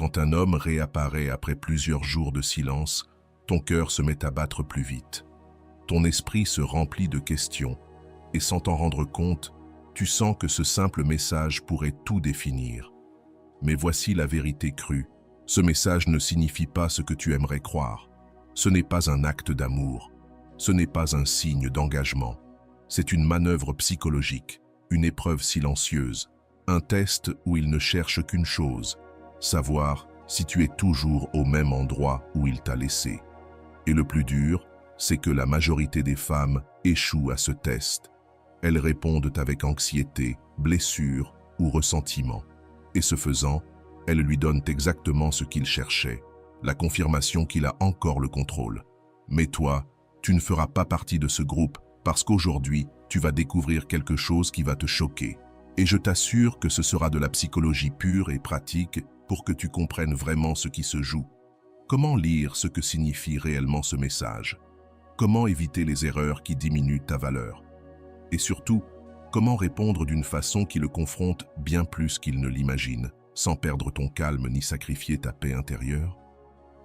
Quand un homme réapparaît après plusieurs jours de silence, ton cœur se met à battre plus vite. Ton esprit se remplit de questions, et sans t'en rendre compte, tu sens que ce simple message pourrait tout définir. Mais voici la vérité crue. Ce message ne signifie pas ce que tu aimerais croire. Ce n'est pas un acte d'amour. Ce n'est pas un signe d'engagement. C'est une manœuvre psychologique, une épreuve silencieuse, un test où il ne cherche qu'une chose, savoir si tu es toujours au même endroit où il t'a laissé. Et le plus dur, c'est que la majorité des femmes échouent à ce test. Elles répondent avec anxiété, blessure ou ressentiment. Et ce faisant, elles lui donnent exactement ce qu'il cherchait, la confirmation qu'il a encore le contrôle. Mais toi, tu ne feras pas partie de ce groupe parce qu'aujourd'hui, tu vas découvrir quelque chose qui va te choquer. Et je t'assure que ce sera de la psychologie pure et pratique pour que tu comprennes vraiment ce qui se joue. Comment lire ce que signifie réellement ce message? Comment éviter les erreurs qui diminuent ta valeur? Et surtout, comment répondre d'une façon qui le confronte bien plus qu'il ne l'imagine, sans perdre ton calme ni sacrifier ta paix intérieure?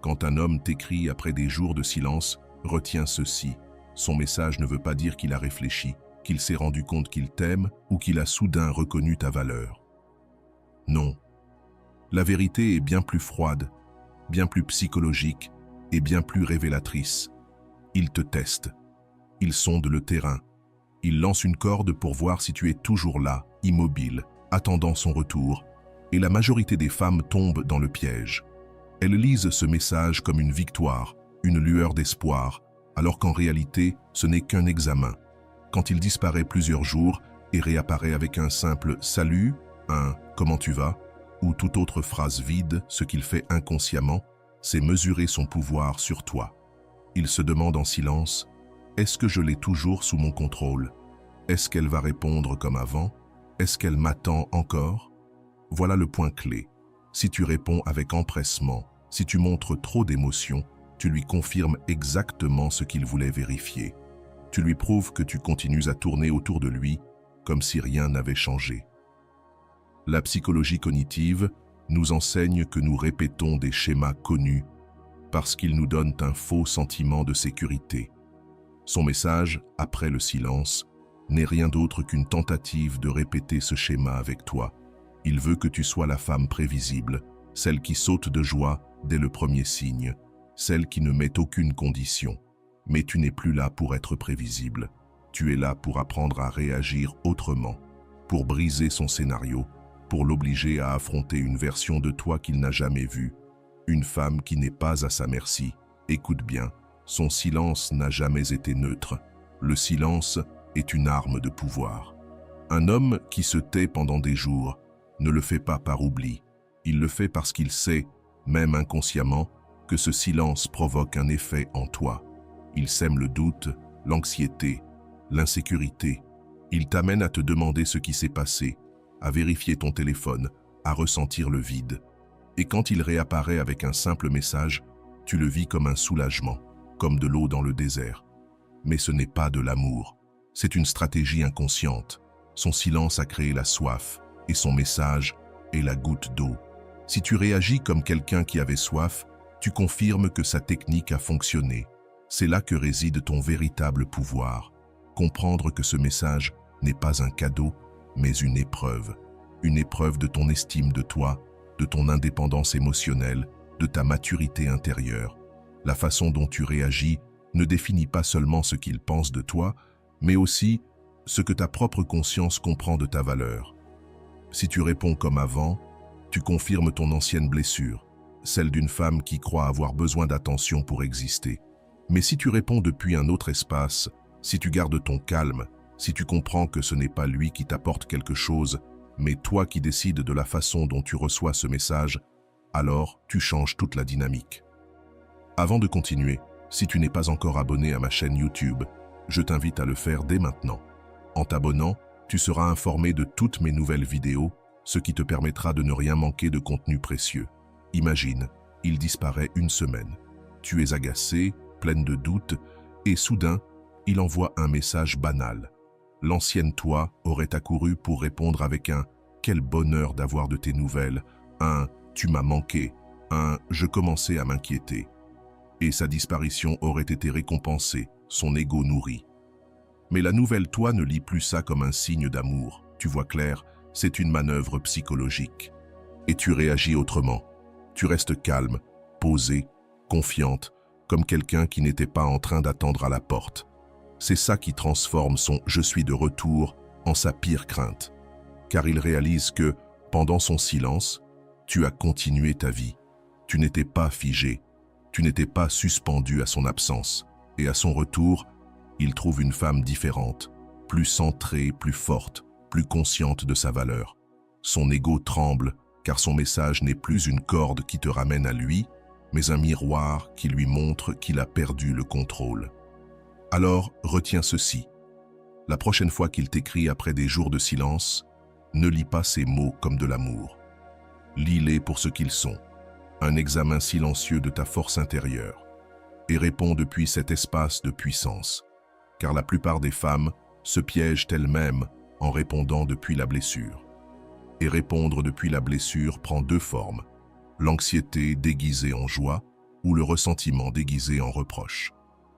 Quand un homme t'écrit après des jours de silence, retiens ceci. Son message ne veut pas dire qu'il a réfléchi, qu'il s'est rendu compte qu'il t'aime ou qu'il a soudain reconnu ta valeur. Non. La vérité est bien plus froide, bien plus psychologique et bien plus révélatrice. Il te teste. Il sonde le terrain. Il lance une corde pour voir si tu es toujours là, immobile, attendant son retour. Et la majorité des femmes tombent dans le piège. Elles lisent ce message comme une victoire, une lueur d'espoir, alors qu'en réalité, ce n'est qu'un examen. Quand il disparaît plusieurs jours et réapparaît avec un simple « salut », un « comment tu vas » ou toute autre phrase vide, ce qu'il fait inconsciemment, c'est mesurer son pouvoir sur toi. Il se demande en silence « Est-ce que je l'ai toujours sous mon contrôle? Est-ce qu'elle va répondre comme avant? Est-ce qu'elle m'attend encore ?» Voilà le point clé. Si tu réponds avec empressement, si tu montres trop d'émotion, tu lui confirmes exactement ce qu'il voulait vérifier. Tu lui prouves que tu continues à tourner autour de lui comme si rien n'avait changé. La psychologie cognitive nous enseigne que nous répétons des schémas connus parce qu'ils nous donnent un faux sentiment de sécurité. Son message, après le silence, n'est rien d'autre qu'une tentative de répéter ce schéma avec toi. Il veut que tu sois la femme prévisible, celle qui saute de joie dès le premier signe, celle qui ne met aucune condition. Mais tu n'es plus là pour être prévisible. Tu es là pour apprendre à réagir autrement, pour briser son scénario, pour l'obliger à affronter une version de toi qu'il n'a jamais vue. Une femme qui n'est pas à sa merci. Écoute bien, son silence n'a jamais été neutre. Le silence est une arme de pouvoir. Un homme qui se tait pendant des jours ne le fait pas par oubli. Il le fait parce qu'il sait, même inconsciemment, que ce silence provoque un effet en toi. Il sème le doute, l'anxiété, l'insécurité. Il t'amène à te demander ce qui s'est passé, à vérifier ton téléphone, à ressentir le vide. Et quand il réapparaît avec un simple message, tu le vis comme un soulagement, comme de l'eau dans le désert. Mais ce n'est pas de l'amour, c'est une stratégie inconsciente. Son silence a créé la soif, et son message est la goutte d'eau. Si tu réagis comme quelqu'un qui avait soif, tu confirmes que sa technique a fonctionné. C'est là que réside ton véritable pouvoir. Comprendre que ce message n'est pas un cadeau, mais une épreuve de ton estime de toi, de ton indépendance émotionnelle, de ta maturité intérieure. La façon dont tu réagis ne définit pas seulement ce qu'il pense de toi, mais aussi ce que ta propre conscience comprend de ta valeur. Si tu réponds comme avant, tu confirmes ton ancienne blessure, celle d'une femme qui croit avoir besoin d'attention pour exister. Mais si tu réponds depuis un autre espace, si tu gardes ton calme, si tu comprends que ce n'est pas lui qui t'apporte quelque chose, mais toi qui décides de la façon dont tu reçois ce message, alors tu changes toute la dynamique. Avant de continuer, si tu n'es pas encore abonné à ma chaîne YouTube, je t'invite à le faire dès maintenant. En t'abonnant, tu seras informé de toutes mes nouvelles vidéos, ce qui te permettra de ne rien manquer de contenu précieux. Imagine, il disparaît une semaine. Tu es agacé, pleine de doutes, et soudain, il envoie un message banal. L'ancienne toi aurait accouru pour répondre avec un « quel bonheur d'avoir de tes nouvelles », un « tu m'as manqué », Je commençais à m'inquiéter. Et sa disparition aurait été récompensée, son ego nourri. Mais la nouvelle toi ne lit plus ça comme un signe d'amour. Tu vois clair, c'est une manœuvre psychologique. Et tu réagis autrement. Tu restes calme, posée, confiante, comme quelqu'un qui n'était pas en train d'attendre à la porte. C'est ça qui transforme son « je suis de retour » en sa pire crainte. Car il réalise que, pendant son silence, tu as continué ta vie. Tu n'étais pas figé, tu n'étais pas suspendu à son absence. Et à son retour, il trouve une femme différente, plus centrée, plus forte, plus consciente de sa valeur. Son ego tremble, car son message n'est plus une corde qui te ramène à lui, mais un miroir qui lui montre qu'il a perdu le contrôle. Alors, retiens ceci. La prochaine fois qu'il t'écrit après des jours de silence, ne lis pas ces mots comme de l'amour. Lis-les pour ce qu'ils sont, un examen silencieux de ta force intérieure, et réponds depuis cet espace de puissance, car la plupart des femmes se piègent elles-mêmes en répondant depuis la blessure. Et répondre depuis la blessure prend deux formes, l'anxiété déguisée en joie ou le ressentiment déguisé en reproche.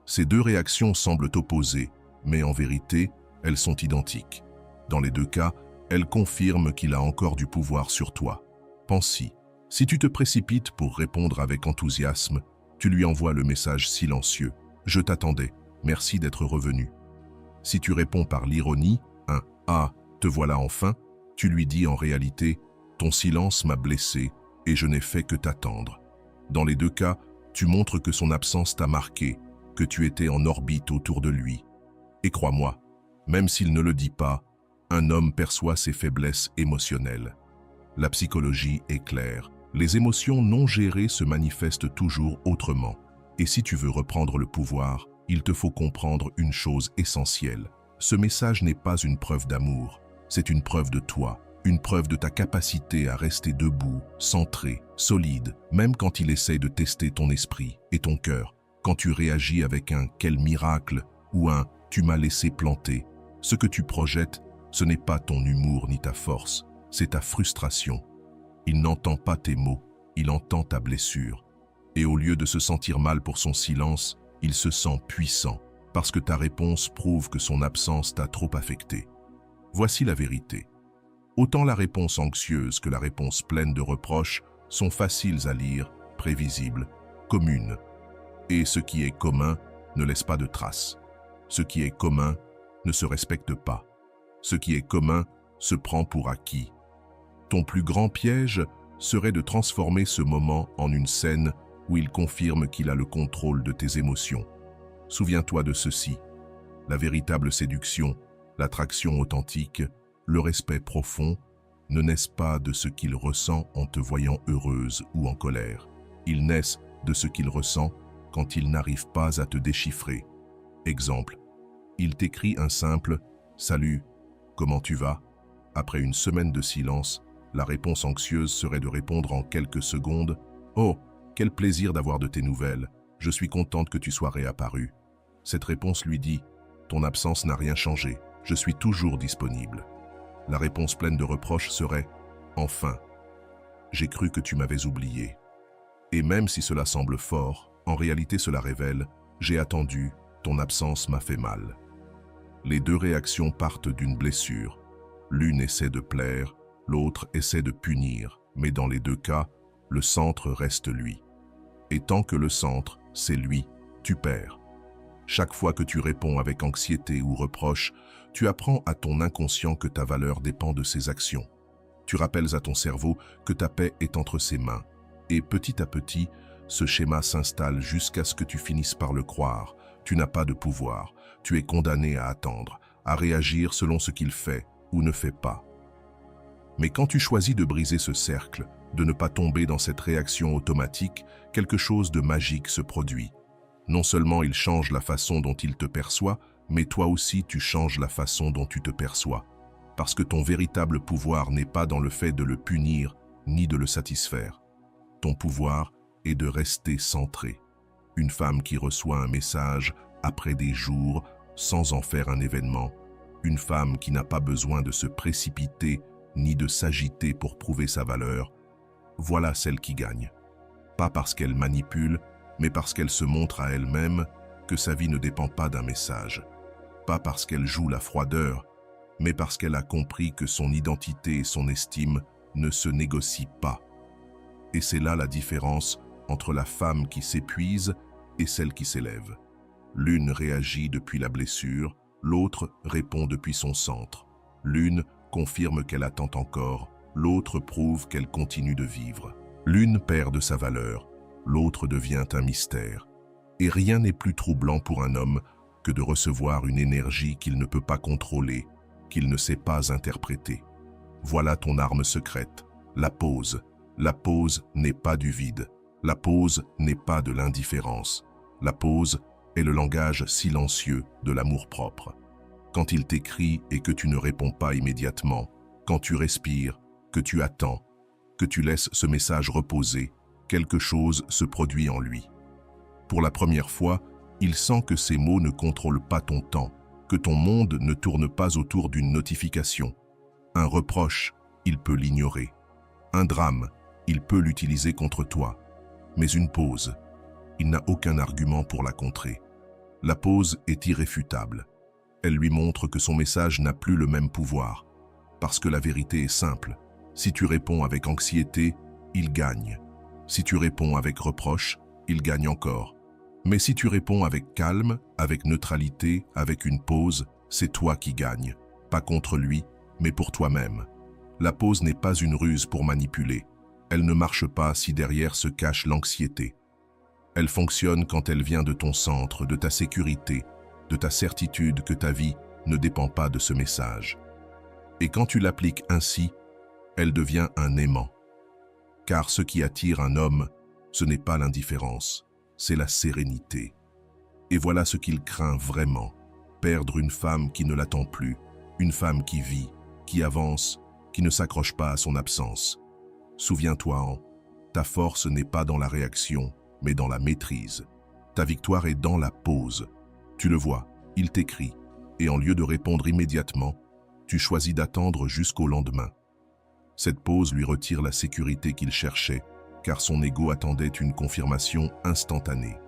Ces deux réactions semblent opposées, mais en vérité, elles sont identiques. Dans les deux cas, elles confirment qu'il a encore du pouvoir sur toi. Pense-y. Si tu te précipites pour répondre avec enthousiasme, tu lui envoies le message silencieux « Je t'attendais, merci d'être revenu ». Si tu réponds par l'ironie, un « Ah, te voilà enfin », tu lui dis en réalité « Ton silence m'a blessé et je n'ai fait que t'attendre ». Dans les deux cas, tu montres que son absence t'a marqué, que tu étais en orbite autour de lui. Et crois-moi, même s'il ne le dit pas, un homme perçoit ses faiblesses émotionnelles. La psychologie est claire. Les émotions non gérées se manifestent toujours autrement. Et si tu veux reprendre le pouvoir, il te faut comprendre une chose essentielle. Ce message n'est pas une preuve d'amour, c'est une preuve de toi, une preuve de ta capacité à rester debout, centré, solide, même quand il essaie de tester ton esprit et ton cœur. Quand tu réagis avec un « quel miracle » ou un « tu m'as laissé planter », ce que tu projettes, ce n'est pas ton humour ni ta force, c'est ta frustration. Il n'entend pas tes mots, il entend ta blessure. Et au lieu de se sentir mal pour son silence, il se sent puissant, parce que ta réponse prouve que son absence t'a trop affecté. Voici la vérité. Autant la réponse anxieuse que la réponse pleine de reproches sont faciles à lire, prévisibles, communes. Et ce qui est commun ne laisse pas de traces. Ce qui est commun ne se respecte pas. Ce qui est commun se prend pour acquis. Ton plus grand piège serait de transformer ce moment en une scène où il confirme qu'il a le contrôle de tes émotions. Souviens-toi de ceci. La véritable séduction, l'attraction authentique, le respect profond, ne naissent pas de ce qu'il ressent en te voyant heureuse ou en colère. Ils naissent de ce qu'il ressent quand il n'arrive pas à te déchiffrer. Exemple, il t'écrit un simple « Salut, comment tu vas ?» Après une semaine de silence, la réponse anxieuse serait de répondre en quelques secondes « Oh, quel plaisir d'avoir de tes nouvelles, je suis contente que tu sois réapparu. » Cette réponse lui dit « Ton absence n'a rien changé, je suis toujours disponible. » La réponse pleine de reproches serait « Enfin, j'ai cru que tu m'avais oublié. » Et même si cela semble fort, en réalité cela révèle « J'ai attendu, ton absence m'a fait mal. » Les deux réactions partent d'une blessure. L'une essaie de plaire, l'autre essaie de punir, mais dans les deux cas, le centre reste lui. Et tant que le centre, c'est lui, tu perds. Chaque fois que tu réponds avec anxiété ou reproche, tu apprends à ton inconscient que ta valeur dépend de ses actions. Tu rappelles à ton cerveau que ta paix est entre ses mains. Et petit à petit, ce schéma s'installe jusqu'à ce que tu finisses par le croire. Tu n'as pas de pouvoir, tu es condamné à attendre, à réagir selon ce qu'il fait ou ne fait pas. Mais quand tu choisis de briser ce cercle, de ne pas tomber dans cette réaction automatique, quelque chose de magique se produit. Non seulement il change la façon dont il te perçoit, mais toi aussi tu changes la façon dont tu te perçois. Parce que ton véritable pouvoir n'est pas dans le fait de le punir, ni de le satisfaire. Ton pouvoir est de rester centré. Une femme qui reçoit un message après des jours sans en faire un événement. Une femme qui n'a pas besoin de se précipiter ni de s'agiter pour prouver sa valeur. Voilà celle qui gagne. pas parce qu'elle manipule, mais parce qu'elle se montre à elle-même que sa vie ne dépend pas d'un message. Pas parce qu'elle joue la froideur, mais parce qu'elle a compris que son identité et son estime ne se négocient pas. Et c'est là la différence entre la femme qui s'épuise et celle qui s'élève. L'une réagit depuis la blessure, l'autre répond depuis son centre. L'une confirme qu'elle attend encore, l'autre prouve qu'elle continue de vivre. L'une perd de sa valeur, l'autre devient un mystère. Et rien n'est plus troublant pour un homme que de recevoir une énergie qu'il ne peut pas contrôler, qu'il ne sait pas interpréter. Voilà ton arme secrète, la pause. La pause n'est pas du vide. La pause n'est pas de l'indifférence. La pause est le langage silencieux de l'amour-propre. Quand il t'écrit et que tu ne réponds pas immédiatement, quand tu respires, que tu attends, que tu laisses ce message reposer, quelque chose se produit en lui. Pour la première fois, il sent que ces mots ne contrôlent pas ton temps, que ton monde ne tourne pas autour d'une notification. Un reproche, il peut l'ignorer. Un drame, il peut l'utiliser contre toi. Mais une pause, il n'a aucun argument pour la contrer. La pause est irréfutable. Elle lui montre que son message n'a plus le même pouvoir. Parce que la vérité est simple. Si tu réponds avec anxiété, il gagne. Si tu réponds avec reproche, il gagne encore. Mais si tu réponds avec calme, avec neutralité, avec une pause, c'est toi qui gagnes. Pas contre lui, mais pour toi-même. La pause n'est pas une ruse pour manipuler. Elle ne marche pas si derrière se cache l'anxiété. Elle fonctionne quand elle vient de ton centre, de ta sécurité, de ta certitude que ta vie ne dépend pas de ce message. Et quand tu l'appliques ainsi, elle devient un aimant. Car ce qui attire un homme, ce n'est pas l'indifférence, c'est la sérénité. Et voilà ce qu'il craint vraiment, perdre une femme qui ne l'attend plus, une femme qui vit, qui avance, qui ne s'accroche pas à son absence. Souviens-toi, ta force n'est pas dans la réaction, mais dans la maîtrise. Ta victoire est dans la pause. Tu le vois, il t'écrit, et en lieu de répondre immédiatement, tu choisis d'attendre jusqu'au lendemain. Cette pause lui retire la sécurité qu'il cherchait, car son ego attendait une confirmation instantanée.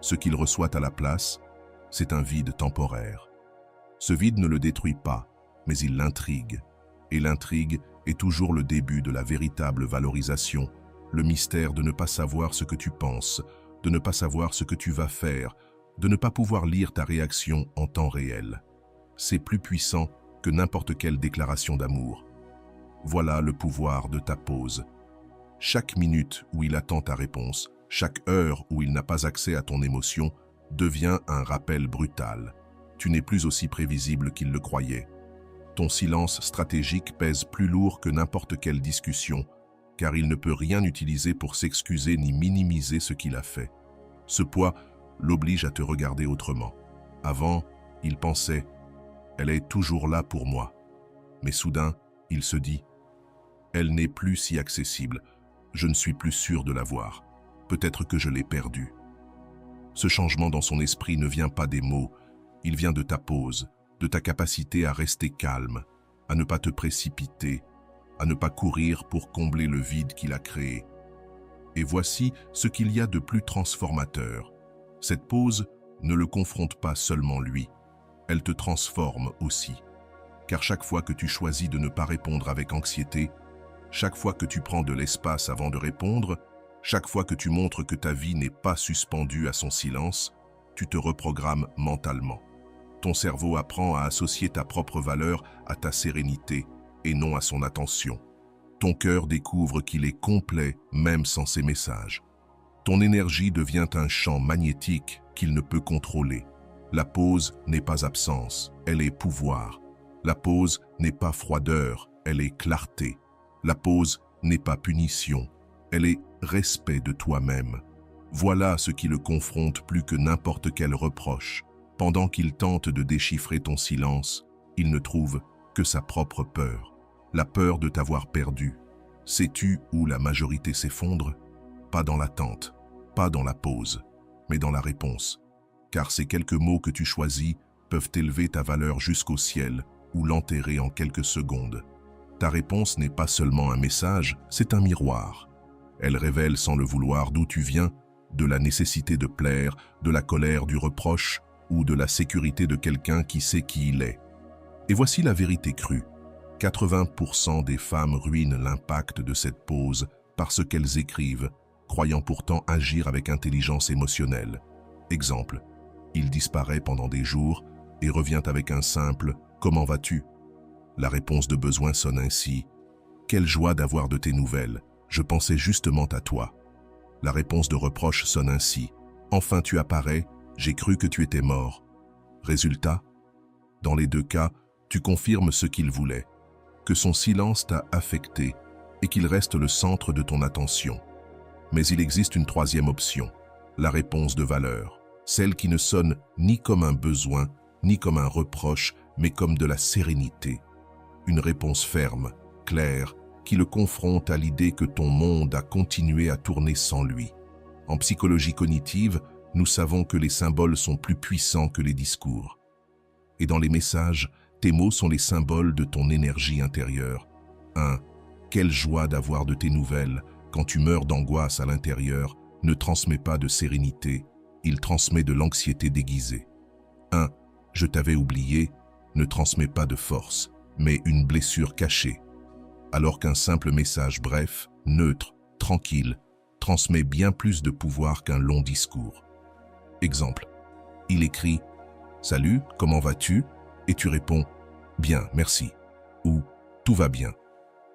Ce qu'il reçoit à la place, c'est un vide temporaire. Ce vide ne le détruit pas, mais il l'intrigue. Et l'intrigue est toujours le début de la véritable valorisation, le mystère de ne pas savoir ce que tu penses, de ne pas savoir ce que tu vas faire, de ne pas pouvoir lire ta réaction en temps réel. C'est plus puissant que n'importe quelle déclaration d'amour. Voilà le pouvoir de ta pause. Chaque minute où il attend ta réponse, chaque heure où il n'a pas accès à ton émotion, devient un rappel brutal. Tu n'es plus aussi prévisible qu'il le croyait. Ton silence stratégique pèse plus lourd que n'importe quelle discussion, car il ne peut rien utiliser pour s'excuser ni minimiser ce qu'il a fait. Ce poids l'oblige à te regarder autrement. Avant, il pensait « Elle est toujours là pour moi ». Mais soudain, il se dit « Elle n'est plus si accessible, je ne suis plus sûr de la voir, peut-être que je l'ai perdue ». Ce changement dans son esprit ne vient pas des mots, il vient de ta pause, de ta capacité à rester calme, à ne pas te précipiter, à ne pas courir pour combler le vide qu'il a créé. Et voici ce qu'il y a de plus transformateur. Cette pause ne le confronte pas seulement lui, elle te transforme aussi. Car chaque fois que tu choisis de ne pas répondre avec anxiété, chaque fois que tu prends de l'espace avant de répondre, chaque fois que tu montres que ta vie n'est pas suspendue à son silence, tu te reprogrammes mentalement. Ton cerveau apprend à associer ta propre valeur à ta sérénité et non à son attention. Ton cœur découvre qu'il est complet même sans ses messages. Ton énergie devient un champ magnétique qu'il ne peut contrôler. La pause n'est pas absence, elle est pouvoir. La pause n'est pas froideur, elle est clarté. La pause n'est pas punition, elle est respect de toi-même. Voilà ce qui le confronte plus que n'importe quel reproche. Pendant qu'il tente de déchiffrer ton silence, il ne trouve que sa propre peur. La peur de t'avoir perdu. Sais-tu où la majorité s'effondre? Pas dans l'attente, pas dans la pause, mais dans la réponse. Car ces quelques mots que tu choisis peuvent élever ta valeur jusqu'au ciel ou l'enterrer en quelques secondes. Ta réponse n'est pas seulement un message, c'est un miroir. Elles révèlent sans le vouloir d'où tu viens, de la nécessité de plaire, de la colère du reproche ou de la sécurité de quelqu'un qui sait qui il est. Et voici la vérité crue. 80% des femmes ruinent l'impact de cette pause parce qu'elles écrivent, croyant pourtant agir avec intelligence émotionnelle. Exemple, il disparaît pendant des jours et revient avec un simple « Comment vas-tu ?» La réponse de besoin sonne ainsi « Quelle joie d'avoir de tes nouvelles, je pensais justement à toi. » La réponse de reproche sonne ainsi « Enfin tu apparais, j'ai cru que tu étais mort. » Résultat, dans les deux cas, tu confirmes ce qu'il voulait, que son silence t'a affecté et qu'il reste le centre de ton attention. Mais il existe une troisième option, la réponse de valeur, celle qui ne sonne ni comme un besoin, ni comme un reproche, mais comme de la sérénité. Une réponse ferme, claire, qui le confronte à l'idée que ton monde a continué à tourner sans lui. En psychologie cognitive, nous savons que les symboles sont plus puissants que les discours. Et dans les messages, tes mots sont les symboles de ton énergie intérieure. 1. Quelle joie d'avoir de tes nouvelles. Quand tu meurs d'angoisse à l'intérieur, ne transmets pas de sérénité, il transmet de l'anxiété déguisée. 1. Je t'avais oublié, ne transmet pas de force, mais une blessure cachée. Alors qu'un simple message bref, neutre, tranquille, transmet bien plus de pouvoir qu'un long discours. Exemple, il écrit « Salut, comment vas-tu ?» et tu réponds « Bien, merci » ou « Tout va bien,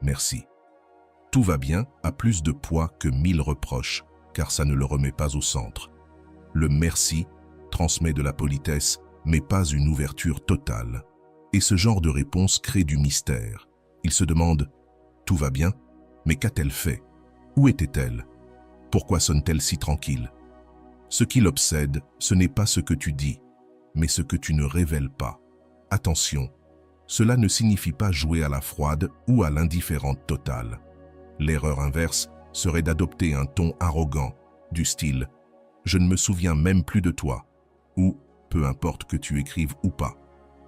merci ». Tout va bien a plus de poids que 1000 reproches, car ça ne le remet pas au centre. Le merci transmet de la politesse, mais pas une ouverture totale. Et ce genre de réponse crée du mystère. Il se demande « Tout va bien, mais qu'a-t-elle fait? Où était-elle? Pourquoi sonne-t-elle si tranquille ?» Ce qui l'obsède, ce n'est pas ce que tu dis, mais ce que tu ne révèles pas. Attention, cela ne signifie pas jouer à la froide ou à l'indifférente totale. L'erreur inverse serait d'adopter un ton arrogant, du style « Je ne me souviens même plus de toi » ou « Peu importe que tu écrives ou pas ».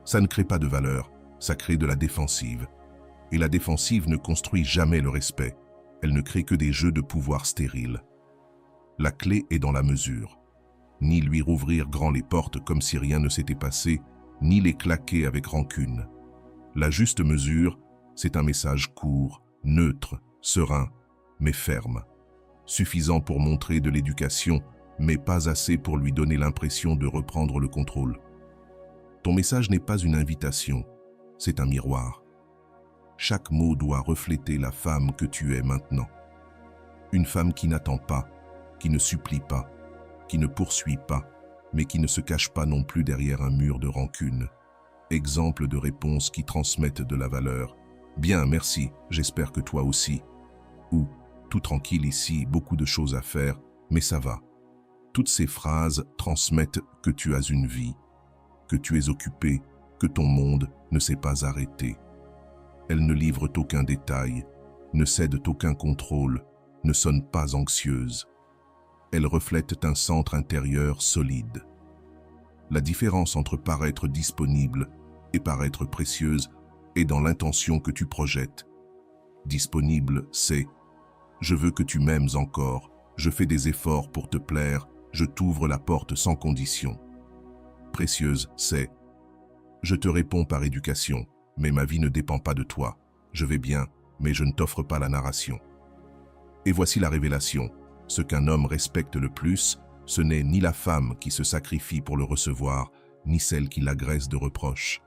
Ça ne crée pas de valeur, ça crée de la défensive. Et la défensive ne construit jamais le respect, elle ne crée que des jeux de pouvoir stériles. La clé est dans la mesure. Ni lui rouvrir grand les portes comme si rien ne s'était passé, ni les claquer avec rancune. La juste mesure, c'est un message court, neutre, serein, mais ferme. Suffisant pour montrer de l'éducation, mais pas assez pour lui donner l'impression de reprendre le contrôle. Ton message n'est pas une invitation, c'est un miroir. Chaque mot doit refléter la femme que tu es maintenant. Une femme qui n'attend pas, qui ne supplie pas, qui ne poursuit pas, mais qui ne se cache pas non plus derrière un mur de rancune. Exemple de réponses qui transmettent de la valeur. « Bien, merci, j'espère que toi aussi. » Ou « Tout tranquille ici, beaucoup de choses à faire, mais ça va. » Toutes ces phrases transmettent que tu as une vie, que tu es occupé, que ton monde ne s'est pas arrêté. Elles ne livrent aucun détail, ne cèdent aucun contrôle, ne sonnent pas anxieuses. Elles reflètent un centre intérieur solide. La différence entre paraître disponible et paraître précieuse est dans l'intention que tu projettes. Disponible, c'est « Je veux que tu m'aimes encore, je fais des efforts pour te plaire, je t'ouvre la porte sans condition. » Précieuse, c'est « Je te réponds par éducation, mais ma vie ne dépend pas de toi. Je vais bien, mais je ne t'offre pas la narration. » Et voici la révélation. Ce qu'un homme respecte le plus, ce n'est ni la femme qui se sacrifie pour le recevoir, ni celle qui l'agresse de reproches.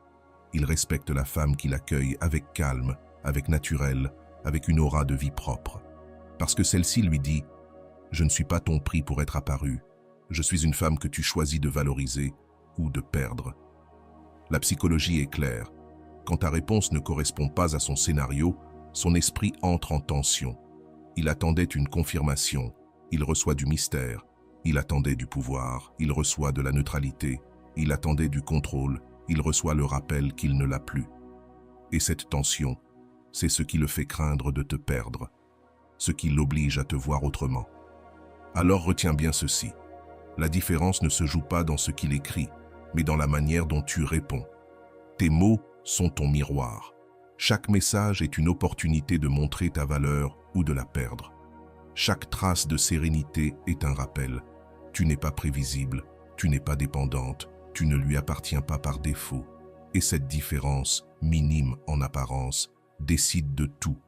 Il respecte la femme qui l'accueille avec calme, avec naturel, avec une aura de vie propre. Parce que celle-ci lui dit « Je ne suis pas ton prix pour être apparu. Je suis une femme que tu choisis de valoriser ou de perdre. » La psychologie est claire. Quand ta réponse ne correspond pas à son scénario, son esprit entre en tension. Il attendait une confirmation, il reçoit du mystère. Il attendait du pouvoir, il reçoit de la neutralité. Il attendait du contrôle, il reçoit le rappel qu'il ne l'a plus. Et cette tension, c'est ce qui le fait craindre de te perdre, ce qui l'oblige à te voir autrement. Alors retiens bien ceci. La différence ne se joue pas dans ce qu'il écrit, mais dans la manière dont tu réponds. Tes mots sont ton miroir. Chaque message est une opportunité de montrer ta valeur ou de la perdre. Chaque trace de sérénité est un rappel. Tu n'es pas prévisible, tu n'es pas dépendante, tu ne lui appartiens pas par défaut. Et cette différence, minime en apparence, décide de tout.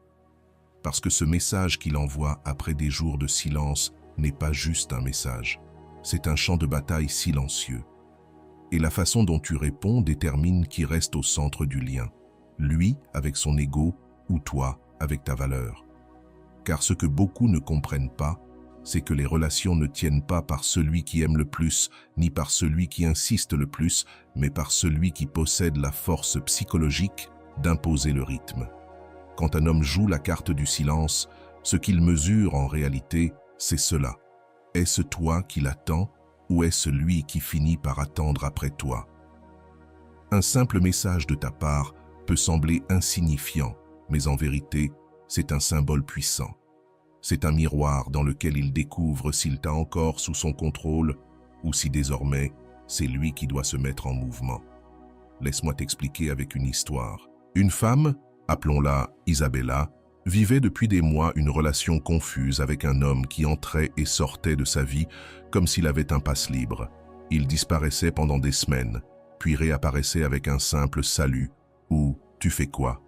Parce que ce message qu'il envoie après des jours de silence n'est pas juste un message. C'est un champ de bataille silencieux. Et la façon dont tu réponds détermine qui reste au centre du lien. Lui avec son ego ou toi avec ta valeur. Car ce que beaucoup ne comprennent pas, c'est que les relations ne tiennent pas par celui qui aime le plus, ni par celui qui insiste le plus, mais par celui qui possède la force psychologique d'imposer le rythme. Quand un homme joue la carte du silence, ce qu'il mesure en réalité, c'est cela. Est-ce toi qui l'attends ou est-ce lui qui finit par attendre après toi? Un simple message de ta part peut sembler insignifiant, mais en vérité, c'est un symbole puissant. C'est un miroir dans lequel il découvre s'il t'a encore sous son contrôle ou si désormais, c'est lui qui doit se mettre en mouvement. Laisse-moi t'expliquer avec une histoire. Une femme, appelons-la Isabella, vivait depuis des mois une relation confuse avec un homme qui entrait et sortait de sa vie comme s'il avait un passe libre. Il disparaissait pendant des semaines, puis réapparaissait avec un simple salut ou « tu fais quoi ?»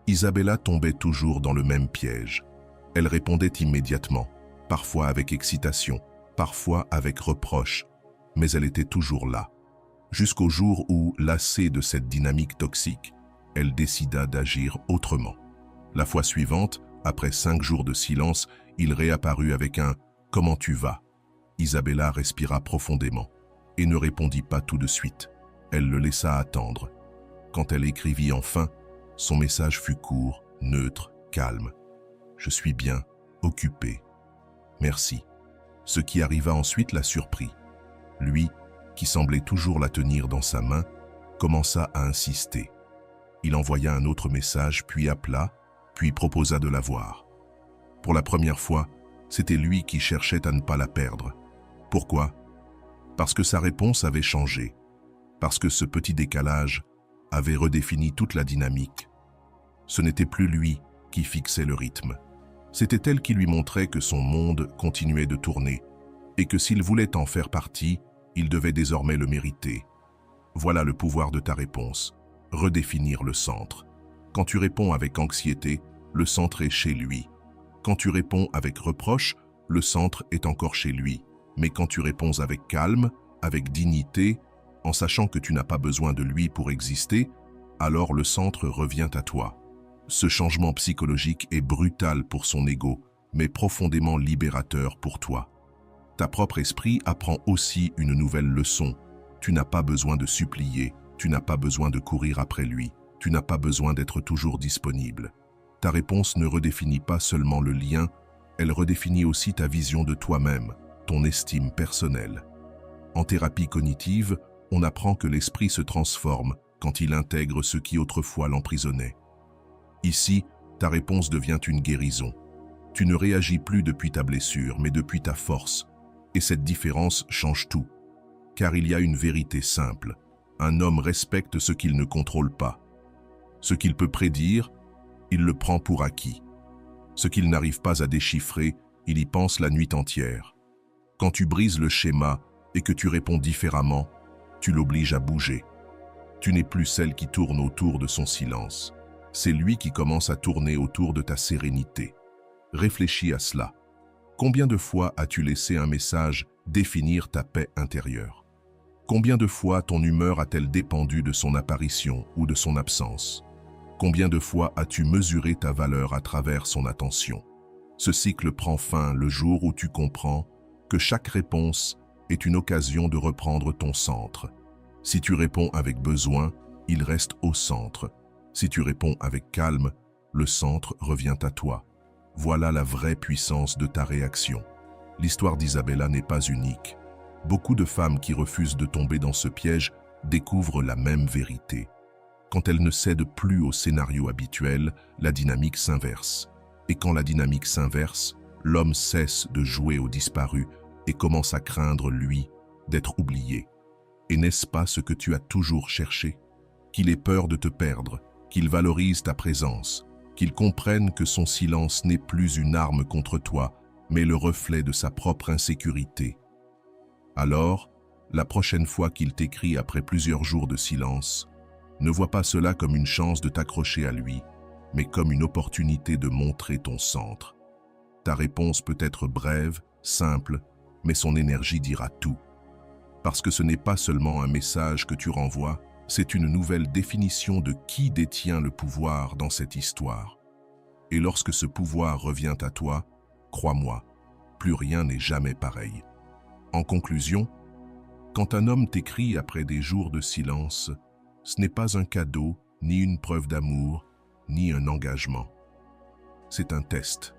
Isabella tombait toujours dans le même piège. Elle répondait immédiatement, parfois avec excitation, parfois avec reproche, mais elle était toujours là. Jusqu'au jour où, lassée de cette dynamique toxique, elle décida d'agir autrement. La fois suivante, après 5 jours de silence, il réapparut avec un « Comment tu vas ?» Isabella respira profondément et ne répondit pas tout de suite. Elle le laissa attendre. Quand elle écrivit enfin, son message fut court, neutre, calme. « Je suis bien, occupé. Merci. » Ce qui arriva ensuite la surprit. Lui, qui semblait toujours la tenir dans sa main, commença à insister. Il envoya un autre message, puis appela, puis proposa de la voir. Pour la première fois, c'était lui qui cherchait à ne pas la perdre. Pourquoi? Parce que sa réponse avait changé. Parce que ce petit décalage avait redéfini toute la dynamique. Ce n'était plus lui qui fixait le rythme. C'était elle qui lui montrait que son monde continuait de tourner et que s'il voulait en faire partie, il devait désormais le mériter. Voilà le pouvoir de ta réponse. Redéfinir le centre. Quand tu réponds avec anxiété, le centre est chez lui. Quand tu réponds avec reproche, le centre est encore chez lui. Mais quand tu réponds avec calme, avec dignité, en sachant que tu n'as pas besoin de lui pour exister, alors le centre revient à toi. Ce changement psychologique est brutal pour son ego, mais profondément libérateur pour toi. Ta propre esprit apprend aussi une nouvelle leçon. Tu n'as pas besoin de supplier, tu n'as pas besoin de courir après lui, tu n'as pas besoin d'être toujours disponible. Ta réponse ne redéfinit pas seulement le lien, elle redéfinit aussi ta vision de toi-même, ton estime personnelle. En thérapie cognitive, on apprend que l'esprit se transforme quand il intègre ce qui autrefois l'emprisonnait. Ici, ta réponse devient une guérison. Tu ne réagis plus depuis ta blessure, mais depuis ta force. Et cette différence change tout. Car il y a une vérité simple. Un homme respecte ce qu'il ne contrôle pas. Ce qu'il peut prédire, il le prend pour acquis. Ce qu'il n'arrive pas à déchiffrer, il y pense la nuit entière. Quand tu brises le schéma et que tu réponds différemment, tu l'obliges à bouger. Tu n'es plus celle qui tourne autour de son silence. C'est lui qui commence à tourner autour de ta sérénité. Réfléchis à cela. Combien de fois as-tu laissé un message définir ta paix intérieure? Combien de fois ton humeur a-t-elle dépendu de son apparition ou de son absence? Combien de fois as-tu mesuré ta valeur à travers son attention? Ce cycle prend fin le jour où tu comprends que chaque réponse est une occasion de reprendre ton centre. Si tu réponds avec besoin, il reste au centre. Si tu réponds avec calme, le centre revient à toi. Voilà la vraie puissance de ta réaction. L'histoire d'Isabella n'est pas unique. Beaucoup de femmes qui refusent de tomber dans ce piège découvrent la même vérité. Quand elles ne cèdent plus au scénario habituel, la dynamique s'inverse. Et quand la dynamique s'inverse, l'homme cesse de jouer au disparu et commence à craindre, lui, d'être oublié. Et n'est-ce pas ce que tu as toujours cherché? Qu'il ait peur de te perdre, qu'il valorise ta présence, qu'il comprenne que son silence n'est plus une arme contre toi, mais le reflet de sa propre insécurité. Alors, la prochaine fois qu'il t'écrit après plusieurs jours de silence, ne vois pas cela comme une chance de t'accrocher à lui, mais comme une opportunité de montrer ton centre. Ta réponse peut être brève, simple, mais son énergie dira tout. Parce que ce n'est pas seulement un message que tu renvoies, c'est une nouvelle définition de qui détient le pouvoir dans cette histoire. Et lorsque ce pouvoir revient à toi, crois-moi, plus rien n'est jamais pareil. En conclusion, quand un homme t'écrit après des jours de silence, ce n'est pas un cadeau, ni une preuve d'amour, ni un engagement. C'est un test.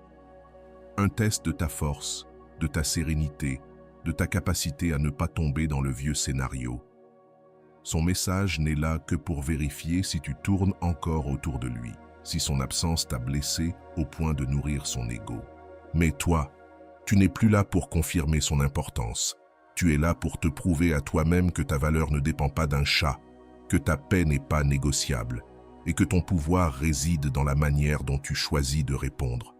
Un test de ta force, de ta sérénité, de ta capacité à ne pas tomber dans le vieux scénario. Son message n'est là que pour vérifier si tu tournes encore autour de lui, si son absence t'a blessé au point de nourrir son ego. Mais toi, tu n'es plus là pour confirmer son importance. Tu es là pour te prouver à toi-même que ta valeur ne dépend pas d'un chat, que ta paix n'est pas négociable et que ton pouvoir réside dans la manière dont tu choisis de répondre.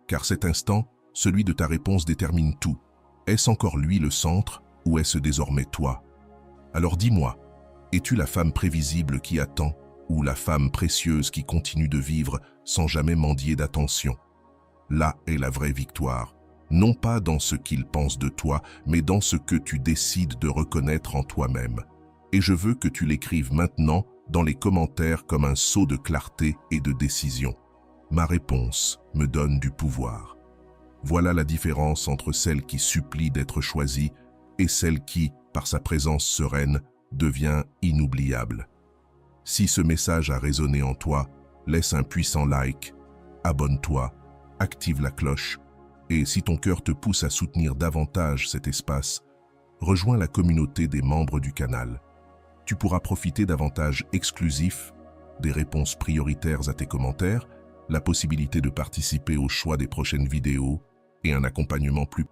Car cet instant, celui de ta réponse détermine tout. Est-ce encore lui le centre ou est-ce désormais toi? Alors dis-moi, es-tu la femme prévisible qui attend ou la femme précieuse qui continue de vivre sans jamais mendier d'attention? Là est la vraie victoire, non pas dans ce qu'il pense de toi, mais dans ce que tu décides de reconnaître en toi-même. Et je veux que tu l'écrives maintenant dans les commentaires comme un sceau de clarté et de décision. Ma réponse me donne du pouvoir. Voilà la différence entre celle qui supplie d'être choisie et celle qui, par sa présence sereine, devient inoubliable. Si ce message a résonné en toi, laisse un puissant like, abonne-toi, active la cloche, et si ton cœur te pousse à soutenir davantage cet espace, rejoins la communauté des membres du canal. Tu pourras profiter d'avantages exclusifs, des réponses prioritaires à tes commentaires, la possibilité de participer au choix des prochaines vidéos et un accompagnement plus